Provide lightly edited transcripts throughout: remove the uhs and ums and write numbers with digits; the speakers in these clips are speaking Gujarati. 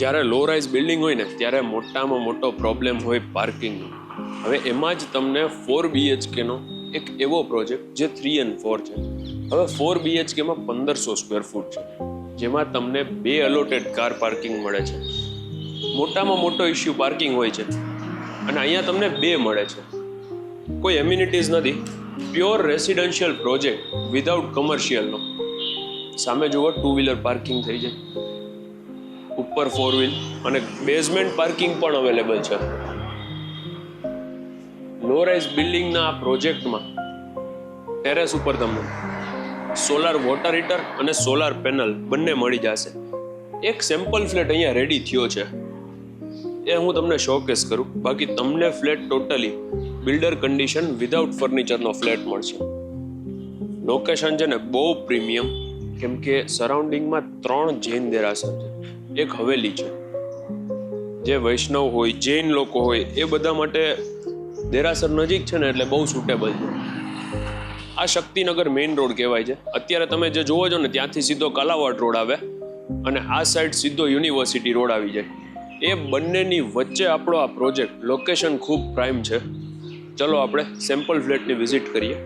જ્યારે લો રાઇઝ બિલ્ડિંગ હોય ને ત્યારે મોટામાં મોટો પ્રોબ્લેમ હોય પાર્કિંગનો. હવે એમાં જ તમને 4 BHK નો એક એવો પ્રોજેક્ટ જે 3 and 4 છે. હવે 4 BHK માં 1500 સ્ક્વેર ફૂટ છે, જેમાં તમને 2 અલોટેડ કાર પાર્કિંગ મળે છે. મોટામાં મોટો ઇશ્યુ પાર્કિંગ હોય છે, અને અહીંયા તમને 2 મળે છે. કોઈ એમ્યુનિટીઝ નથી, પ્યોર રેસિડેન્શિયલ પ્રોજેક્ટ વિધાઉટ કમર્શિયલનો. સામે જુઓ 2 વ્હીલર પાર્કિંગ થઈ જાય, ઉપર 4 વ્હીલ, અને બેઝમેન્ટ પાર્કિંગ પણ અવેલેબલ છે. લો રાઇઝ બિલ્ડિંગના આ પ્રોજેક્ટમાં ટેરેસ ઉપર તમને સોલાર વોટર હીટર અને સોલાર પેનલ બંને મળી જશે. એક સેમ્પલ ફ્લેટ અહીંયા રેડી થયો છે, એ હું તમને શોકેસ કરું. બાકી તમને flat totally builder condition without ફર્નિચરનો ફ્લેટ મળશે. લોકેશન છે ને બહુ પ્રીમિયમ, કેમ કે સરાઉન્ડિંગમાં 3 જૈન દેરાસર છે, એક હવેલી છે. જે વૈષ્ણવ હોય, જૈન લોકો હોય, એ બધા માટે દેરાસર નજીક છે ને એટલે બહુ સુટેબલ છે. આ શક્તિનગર મેઇન રોડ કહેવાય છે. અત્યારે તમે જે જોવો છો ને ત્યાંથી સીધો કાલાવાડ રોડ આવે, અને આ સાઈડ સીધો યુનિવર્સિટી રોડ આવી જાય. એ બંનેની વચ્ચે આપણો આ પ્રોજેક્ટ, લોકેશન ખૂબ પ્રાઇમ છે. ચલો આપણે સેમ્પલ ફ્લેટની વિઝિટ કરીએ.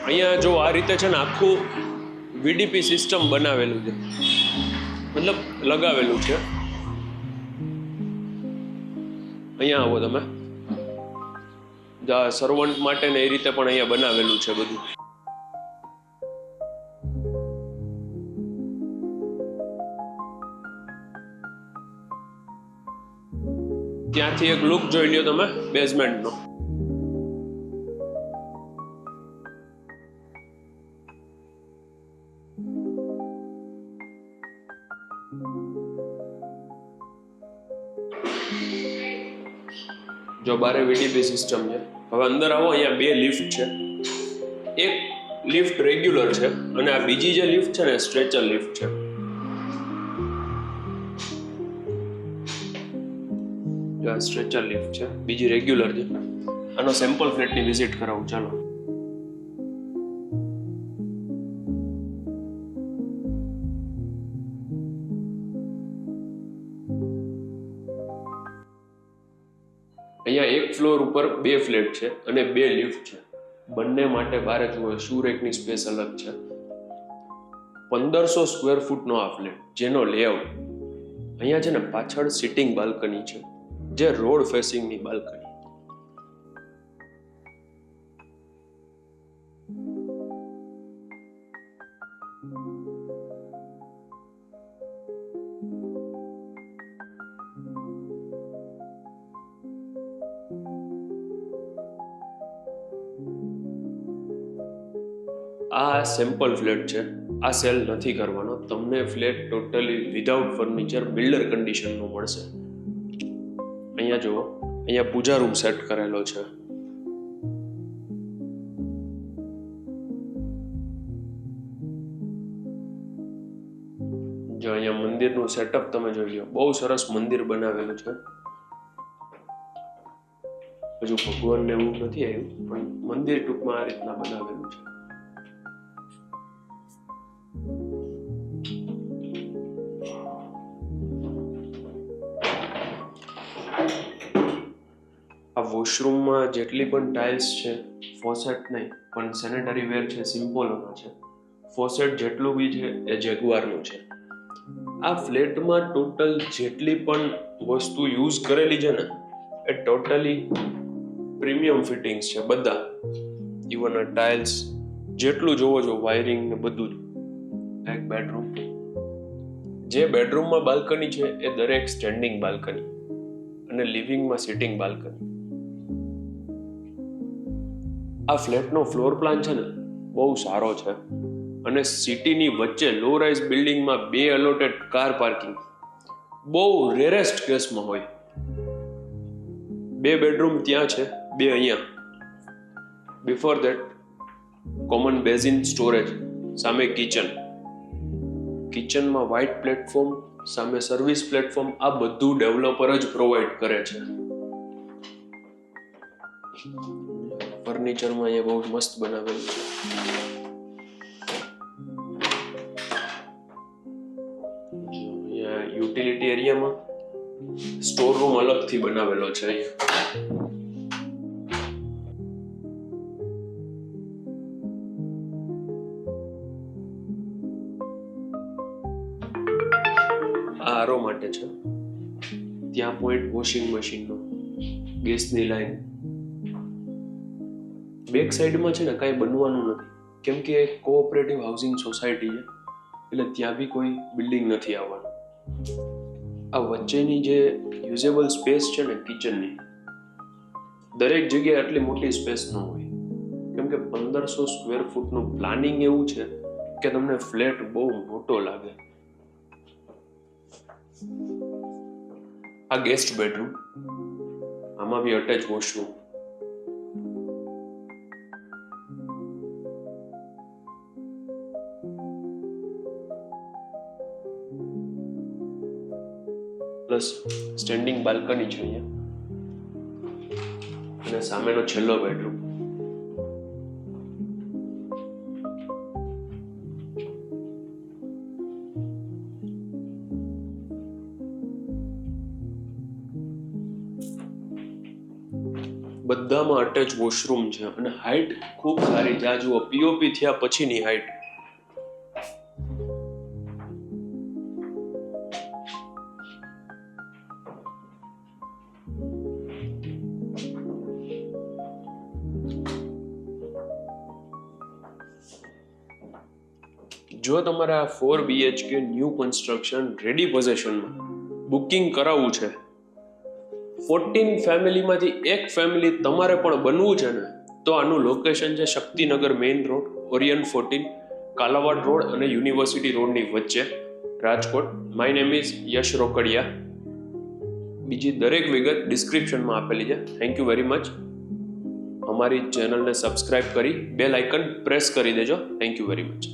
અહીંયા જો આ રીતે છે ને આખું VDP સિસ્ટમ બનાવેલું છે, મતલબ લગાવેલું છે. અહીંયા આવો તમે, સર્વન્ટ માટે ને એ રીતે પણ અહીંયા બનાવેલું છે બધું. ત્યાંથી એક લુક જોઈ લ્યો તમે બેઝમેન્ટનો. જો બારે VDP સિસ્ટમ છે. હવે અંદર આવો, અહીંયા 2 લિફ્ટ છે. એક લિફ્ટ રેગ્યુલર છે, અને આ બીજી જે લિફ્ટ છે ને સ્ટ્રેચર લિફ્ટ છે. જો આ સ્ટ્રેચર લિફ્ટ છે, બીજી રેગ્યુલર છે. આનો સેમ્પલ ફ્લેટની વિઝિટ કરાવું. ચાલો. અહીંયા એક ફ્લોર ઉપર 2 ફ્લેટ છે અને 2 લિફ્ટ છે. બંને માટે બારે જુઓ શૂ રેકની સ્પેસ અલગ છે. 1500 સ્ક્વેર ફૂટનો આ ફ્લેટ, જેનો લેઆઉટ અહીંયા છે ને પાછળ સિટિંગ બાલ્કની છે, જે રોડ ફેસિંગની બાલ્કની. આ સેમ્પલ ફ્લેટ છે, આ સેલ નથી કરવાનો. તમને flat totally without furniture builder કન્ડિશનનો મળશે. અહીંયા જુઓ, અહીંયા પૂજા રૂમ સેટ કરેલો છે. જો અહીંયા મંદિરનું સેટઅપ તમે જોઈ લો, બહુ સરસ મંદિર બનાવેલું છે. હજુ ભગવાનને એવું નથી આવ્યું, પણ મંદિર ટૂંકમાં આ રીતના બનાવેલું છે. આ વોશરૂમમાં જેટલી પણ ટાઇલ્સ છે, ફોસેટ નહીં પણ સેનેટરી વેર છે, સિમ્પોલોના છે. ફોસેટ જેટલું બી છે એ જેગવારનું છે. આ ફ્લેટમાં ટોટલ જેટલી પણ વસ્તુ યુઝ કરેલી છે ને એ ટોટલી પ્રીમિયમ ફિટિંગ્સ છે બધા. ઇવન આ ટાઇલ્સ જેટલું જોવો છો, વાયરિંગ ને બધું જ. એક બેડરૂમ, જે બેડરૂમમાં બાલ્કની છે એ દરેક સ્ટેન્ડિંગ બાલ્કની, અને લિવિંગમાં સિટિંગ બાલ્કની. આ ફ્લેટનો ફ્લોર પ્લાન છે ને બહુ સારો છે, અને સિટીની વચ્ચે લો રાઇઝ બિલ્ડિંગમાં 2 અલોટેડ કાર પાર્કિંગ બહુ રેરેસ્ટ કેસમાં હોય. 2 બેડરૂમ ત્યાં છે, 2 અહીંયા. Before that common basin storage, સામે કિચન. કિચનમાં વ્હાઇટ પ્લેટફોર્મ, સામે સર્વિસ પ્લેટફોર્મ. આ બધું ડેવલપર જ પ્રોવાઈડ કરે છે. ફર્નિચરમાં અહીંયા બહુ મસ્ત બનાવેલું છે. અહીંયા યુટિલિટી એરિયામાં સ્ટોર રૂમ અલગથી બનાવેલો છે અહીંયા. આ આરો માટે છે. ત્યાં પોઈન્ટ વોશિંગ મશીનનો, ગેસની લાઈન. બેક સાઈડમાં છે ને કાંઈ બનવાનું નથી, કેમ કે એક કોઓપરેટિવ હાઉસિંગ સોસાયટી છે, એટલે ત્યાં બી કોઈ બિલ્ડિંગ નથી આવવાનું. આ વચ્ચેની જે યુઝેબલ સ્પેસ છે ને કિચનની, દરેક જગ્યાએ આટલી મોટી સ્પેસ ન હોય, કેમ કે 1500 સ્ક્વેર ફૂટનું પ્લાનિંગ એવું છે કે તમને ફ્લેટ બહુ મોટો લાગે. આ ગેસ્ટ બેડરૂમ, આમાં બી attach washroom. Plus standing balcony છે અહીંયા, અને સામેનો છેલ્લો બેડરૂમ. બધામાં અટેચ વોશરૂમ છે અને હાઈટ ખૂબ સારી છે. આ જુઓ, પીઓપી થયા પછીની હાઈટ. જો તમારે આ 4 BHK ન્યૂ કન્સ્ટ્રક્શન રેડી પોઝેશનમાં બુકિંગ કરાવવું છે, 14 ફેમિલીમાંથી એક ફેમિલી તમારે પણ બનવું છે ને, તો આનું લોકેશન છે Shaktinagar main road, Orion 14, Kalawad road અને યુનિવર્સિટી રોડની વચ્ચે, Rajkot. My name is Yash Rokadia. બીજી દરેક વિગત ડિસ્ક્રિપ્શનમાં આપેલી છે. Thank you very much. અમારી ચેનલને સબસ્ક્રાઇબ કરી બેલ આઇકન પ્રેસ કરી દેજો. Thank you very much.